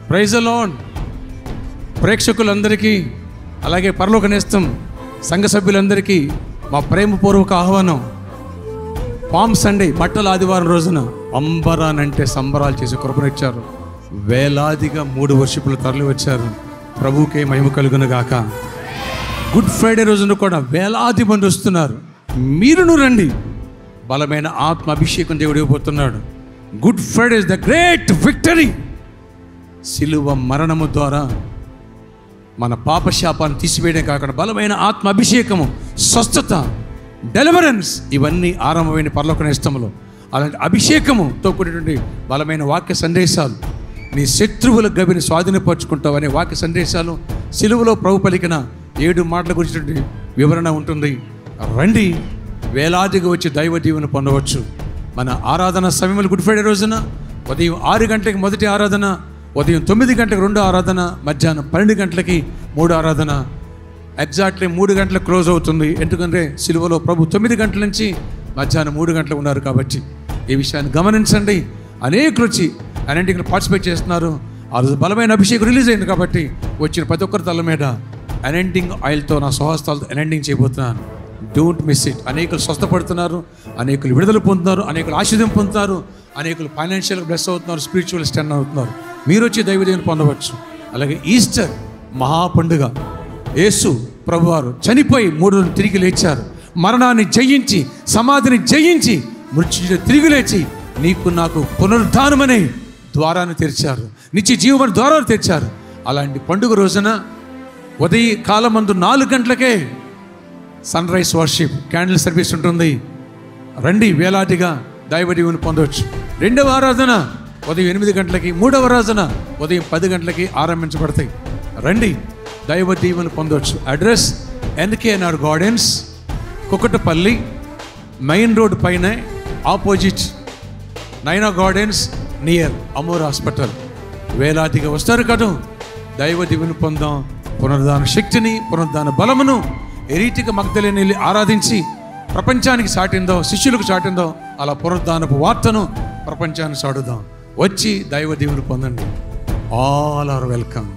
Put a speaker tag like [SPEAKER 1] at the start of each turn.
[SPEAKER 1] Praise the lord. ప్రేక్షకులందరికీ అలాగే పరలోక నేస్తం సంఘ సభ్యులందరికీ మా ప్రేమపూర్వక ఆహ్వానం. పామ్ సండే బట్టల ఆదివారం రోజున అంబరానంటే సంబరాలు చేసి కృపనిచ్చారు. వేలాదిగా 3 వర్షిపులు తరలి వచ్చారు. ప్రభువుకే మహిమ కలుగును గాక. గుడ్ ఫ్రైడే రోజున కూడా వేలాది మంది వస్తున్నారు. మీరును రండి. బలమైన ఆత్మ అభిషేకం దేవుడు ఇవ్వబోతున్నాడు. Good Friday is the great victory. సిలువ మరణము ద్వారా మన పాపశాపాన్ని తీసివేయడం కాకుండా బలమైన ఆత్మ అభిషేకము, స్వస్థత, డెలివరెన్స్ ఇవన్నీ ఆరంభమైన పరలోక నేస్తంలో. అలాంటి అభిషేకముతో కూడినటువంటి బలమైన వాక్య సందేశాలు, నీ శత్రువుల గవిని స్వాధీనపరుచుకుంటావు అనే వాక్య సందేశాలు, సిలువలో ప్రభు పలికిన 7 మాటల గురించి వివరణ ఉంటుంది. రండి, వేలాదిగా వచ్చి దైవ దీవెన పొందవచ్చు. మన ఆరాధన సమయంలో గుడ్ ఫ్రైడే రోజున ఉదయం 6 గంటలకి మొదటి ఆరాధన, ఉదయం 9 గంటలకు 2 ఆరాధన, మధ్యాహ్నం 12 గంటలకి 3 ఆరాధన. ఎగ్జాక్ట్లీ 3 గంటలకు క్లోజ్ అవుతుంది. ఎందుకంటే సిలువలో ప్రభు 9 గంటల నుంచి మధ్యాహ్నం 3 గంటలకు ఉన్నారు కాబట్టి ఈ విషయాన్ని గమనించండి. అనేకులు వచ్చి అన్నింటికి పార్టిసిపేట్ చేస్తున్నారు. ఆ రోజు బలమైన అభిషేకం రిలీజ్ అయింది కాబట్టి వచ్చిన ప్రతి ఒక్కరి తల మీద అనాయింటింగ్ ఆయిల్తో నా స్వహస్తాలతో అనాయింటింగ్ చేయబోతున్నాను. Don't miss it. అనేకులు స్వస్థపడుతున్నారు, అనేకులు విడుదల పొందుతున్నారు, అనేకులు ఆశీర్వాదం పొందుతున్నారు, అనేకులు ఫైనాన్షియల్గా బ్లెస్ అవుతున్నారు, స్పిరిచువల్ స్టాండ్ అవుతున్నారు. మీరు వచ్చి దైవజీవనం పొందవచ్చు. అలాగే ఈస్టర్ మహాపండుగ, యేసు ప్రభువారు చనిపోయి 3 రోజులు తిరిగి లేచారు. మరణాన్ని జయించి, సమాధిని జయించి, మృత్యుంజయుడు తిరిగి లేచి నీకు నాకు పునరుద్ధానమనే ద్వారాన్ని తెరిచారు, నిత్య జీవన ద్వారాన్ని తెరిచారు. అలాంటి పండుగ రోజున ఉదయ కాలమందు 4 గంటలకే sunrise worship candle service ఉంటుంది. రండి, వేలాదిగా దైవ దీవెన పొందవచ్చు. 2వ ఆరాధన ఉదయం 8 గంటలకి, 3వ ఆరాధన ఉదయం 10 గంటలకి ఆరంభించబడతాయి. రండి, దైవ దీవెన పొందవచ్చు. Address NKNR gardens, Kukatpally main road పైన ఆపోజిట్ నైనా గార్డెన్స్ నియర్ అమోర్ హాస్పిటల్. వేలాదిగా వస్తారు కదా. దైవ దీవెన పొందాం. పునరుద్ధాన శక్తిని, పునరుద్ధాన బలమును ఏ రీతిగా మగ్దలేని వెళ్ళి ఆరాధించి ప్రపంచానికి చాటిందో, శిష్యులకు చాటిందో, అలా పునరుద్ధానపు వార్తను ప్రపంచాన్ని చాటుదాం. వచ్చి దైవ దీవెన పొందండి. All are welcome.